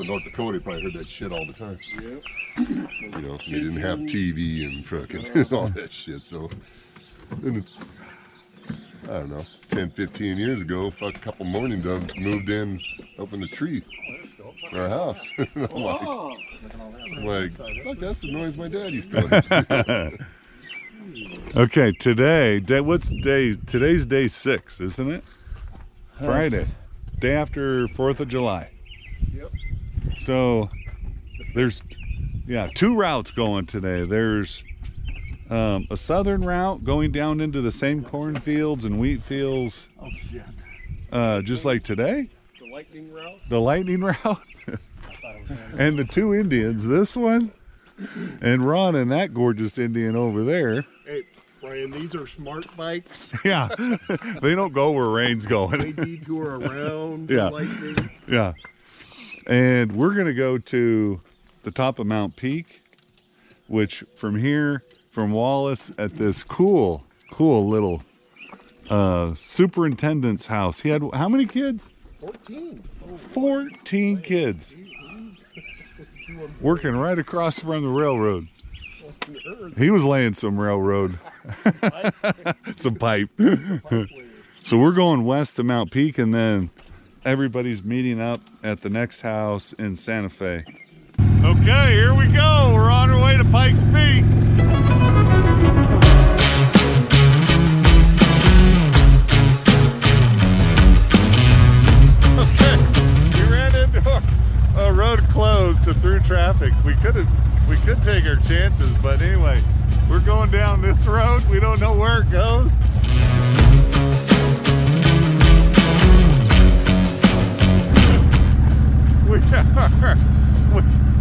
in North Dakota, you probably heard that shit all the time. Yep. You know, they didn't have TV and fucking all that shit. So, and it's, I don't know, 10, 15 years ago, fuck, a couple mourning doves moved in up in the tree. In our house. I'm like, fuck, that's the noise my dad used to make. Okay, what's day? Today's day 6, isn't it? Friday. Day after 4th of July. Yep. So, there's, 2 routes going today. There's a southern route going down into the same cornfields and wheat fields. Oh, shit. Just like today. The lightning route? The lightning route. And the 2 Indians, this one and Ron and that gorgeous Indian over there. Hey, Brian, these are smart bikes. Yeah, they don't go where rain's going. They detour around Yeah. the lightning. Yeah, and we're gonna go to the top of Mount Peak, which from here, from Wallace, at this cool little superintendent's house. He had how many kids? 14. 14 kids. Working right across from the railroad. He was laying some railroad. Some pipe. So we're going west to Mount Peak, and then everybody's meeting up at the next house in Santa Fe. Okay, here we go. We're on our way to Pikes Peak. A road closed to through traffic. We could take our chances, but anyway, we're going down this road. We don't know where it goes.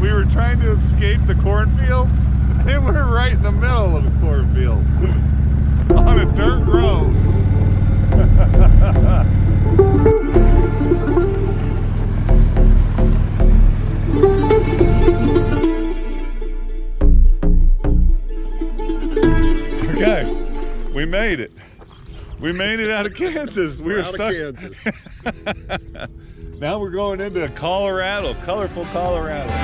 We were trying to escape the cornfields, and we're right in the middle of a cornfield on a dirt road. Okay, we made it. We made it out of Kansas. We were stuck. Now we're going into Colorado, colorful Colorado.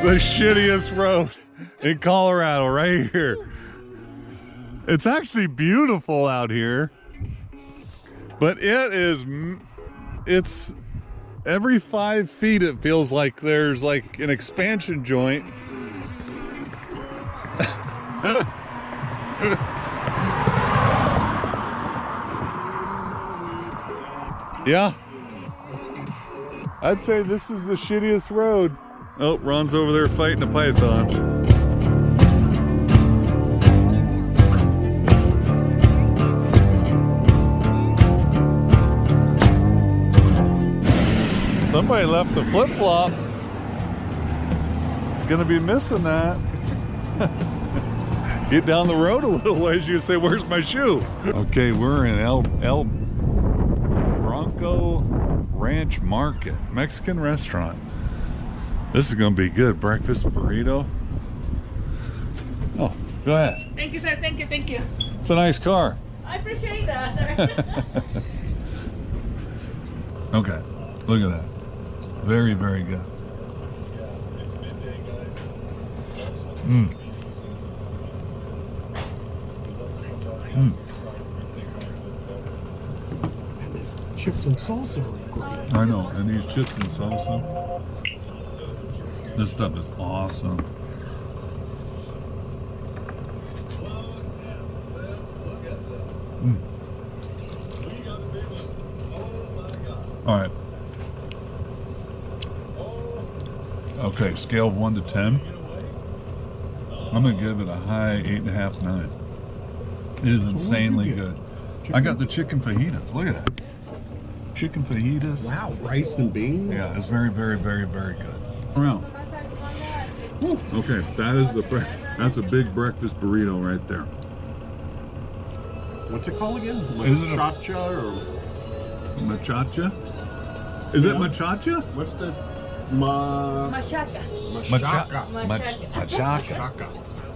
The shittiest road in Colorado right here. It's actually beautiful out here, but it's every 5 feet it feels like there's like an expansion joint. Yeah, I'd say this is the shittiest road. Oh, Ron's over there fighting a python. Somebody left the flip-flop. Gonna be missing that. Get down the road a little ways, you say, where's my shoe? Okay, we're in Bronco Ranch Market, Mexican restaurant. This is going to be good. Breakfast burrito. Oh, go ahead. Thank you, sir. Thank you. Thank you. It's a nice car. I appreciate that, sir. Okay, look at that. Very, very good. Mm. Mm. And these chips and salsa are great. I know, and these chips and salsa. This stuff is awesome. Mm. All right. Okay, scale of 1 to 10. I'm gonna give it a high 8.5, 9. It is insanely good. I got the chicken fajitas. Look at that. Chicken fajitas. Wow, rice and beans? Yeah, it's very, very, very, very good. Around. Okay, that's a big breakfast burrito right there. What's it called again? Is it a- Machacha or Machacha? Is it Yeah. machacha? what's the Machaca. machaca? Machaca.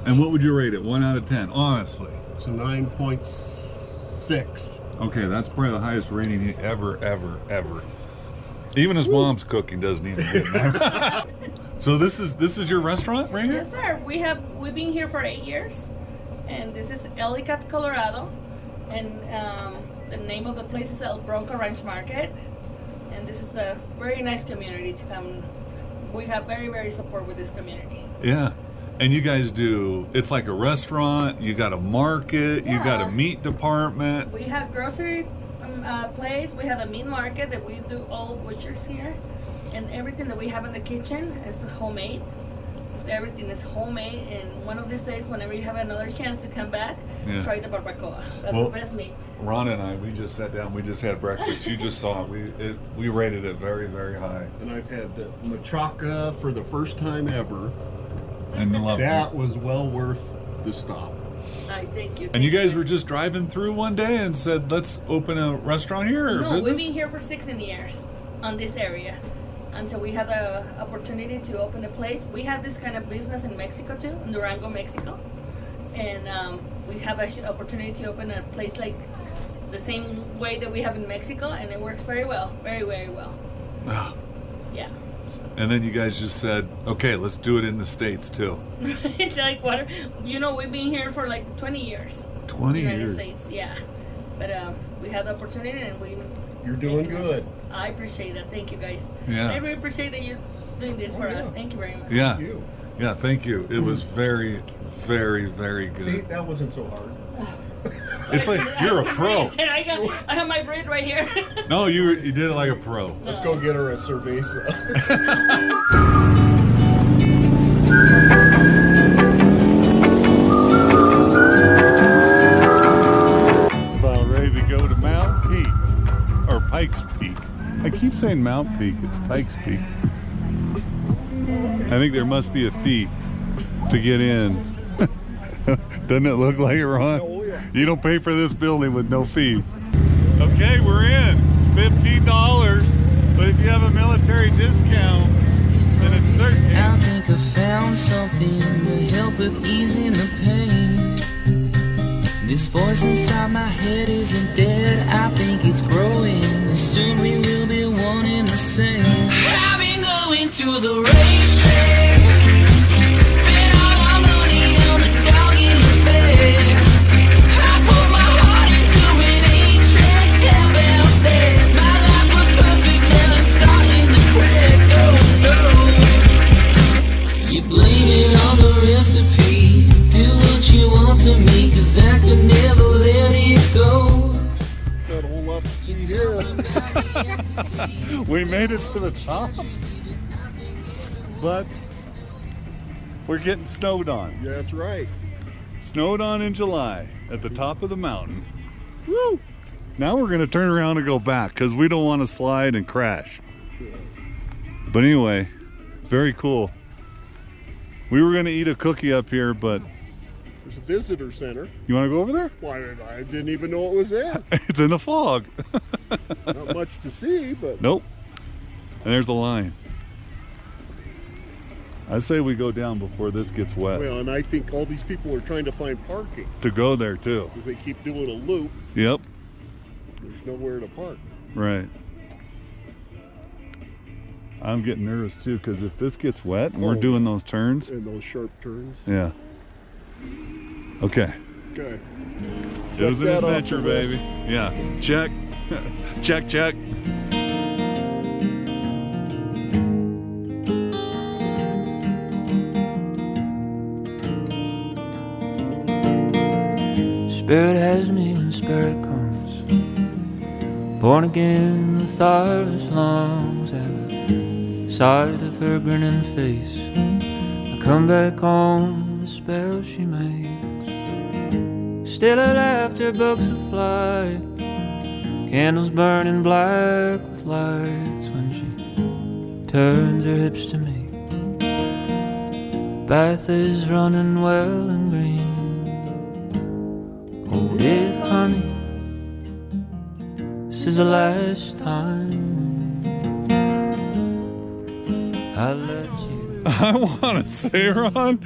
And what would you rate it? 1 out of 10, honestly. It's a 9.6. Okay, that's probably the highest rating ever. Even his mom's cooking doesn't even get that. So this is your restaurant right here? Yes, sir. We've been here for 8 years, and this is Ellicott, Colorado, and the name of the place is El Bronco Ranch Market, and this is a very nice community to come. We have very support with this community. Yeah. And you guys do, it's like a restaurant, you got a market, you got a Yeah. meat department. We have grocery place. We have a meat market that we do all butchers here, and everything that we have in the kitchen is homemade. Everything is homemade, and one of these days, whenever you have another chance to come back, Yeah. try the barbacoa. That's Well, the best meat. Ron and I, we just sat down, we just had breakfast. You just saw it. We rated it very high. And I've had the machaca for the first time ever. And loved it. That was well worth the stop. I thank you. And you guys were just driving through one day and said, let's open a restaurant here or No, we've business? been here for 16 years on this area. Until we had the opportunity to open a place. We have this kind of business in Mexico too, in Durango, Mexico. And we have an opportunity to open a place like the same way that we have in Mexico, and it works very well, very well. Ah. Yeah. And then you guys just said, okay, let's do it in the States too. Like what? You know, we've been here for like 20 years. 20 United years. States, yeah. But we had the opportunity, and we. You're doing good. I appreciate that. Thank you, guys. Yeah. I really appreciate that you're doing this for us. yeah. Thank you very much. Yeah. Thank you. Yeah, thank you. It was very good. See, that wasn't so hard. It's like you're a pro. I have my bread right here. No, you did it like a pro. Let's go get her a cerveza. About ready to go to Mount Peak or Pikes Peak. I keep saying Mount Peak, it's Pikes Peak. I think there must be a fee to get in. Doesn't it look like it, Ron? Oh, yeah. You don't pay for this building with no fees. Okay, we're in. $15, but if you have a military discount, then it's $13. I think I found something to help with easing the pain. This voice inside my head isn't dead, I think it's growing. Soon we will be one and the same. I've been going to the racetrack, spent all our money on the dog in the bed. I put my heart into an 8-track, how about that? My life was perfect, now it's starting to crack. Oh no, you blame it on the recipe. Do what you want to me, 'cause I could never let it go. Got a whole lot to see here. We made it to the top, but we're getting snowed on. Yeah, that's right. Snowed on in July at the top of the mountain. Woo! Now we're gonna turn around and go back because we don't want to slide and crash. But anyway, very cool. We were gonna eat a cookie up here, but There's a visitor center. you want to go over there? Why, I didn't even know it was there. It's in the fog. Not much to see, but Nope. And there's the line. I say we go down before this gets wet well, and I think all these people are trying to find parking to go there too. because they keep doing a loop. Yep. There's nowhere to park. Right. I'm getting nervous too because if this gets wet and we're Oh. doing those turns, And those sharp turns. yeah. Okay. Okay. It was an that off the adventure, list. baby. Yeah. Check. check. Spirit has me when spirit comes, born again with eyeless lungs. At the sight of her grinning face, I come back home, the spell she makes. Still her laughter bugs a fly, candles burning black with lights when she turns her hips to me. The bath is running well and green. Hold it, honey. This is the last time I let you. I want to say, Ron,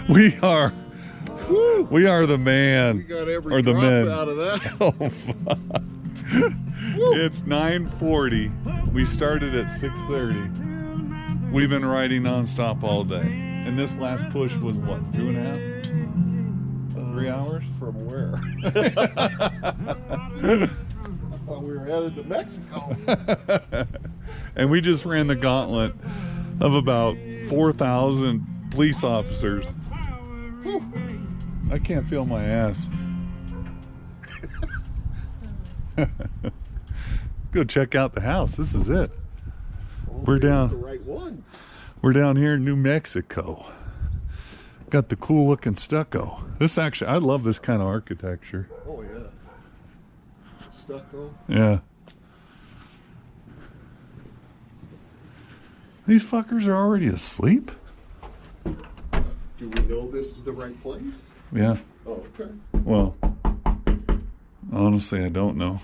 we are the man. We got every or the drop men. out of that. Oh, fuck. It's 9:40. We started at 6:30. We've been riding nonstop all day. And this last push was what, 2.5? 3 hours? From where? I thought we were headed to Mexico. And we just ran the gauntlet of about 4,000 police officers. Whew. I can't feel my ass. Go check out the house. This is it. We're down. The right one. We're down here in New Mexico. Got the cool looking stucco. This actually, I love this kind of architecture. Oh yeah. Stucco. Yeah. These fuckers are already asleep? Do we know this is the right place? Yeah. Oh, okay. Well, honestly, I don't know.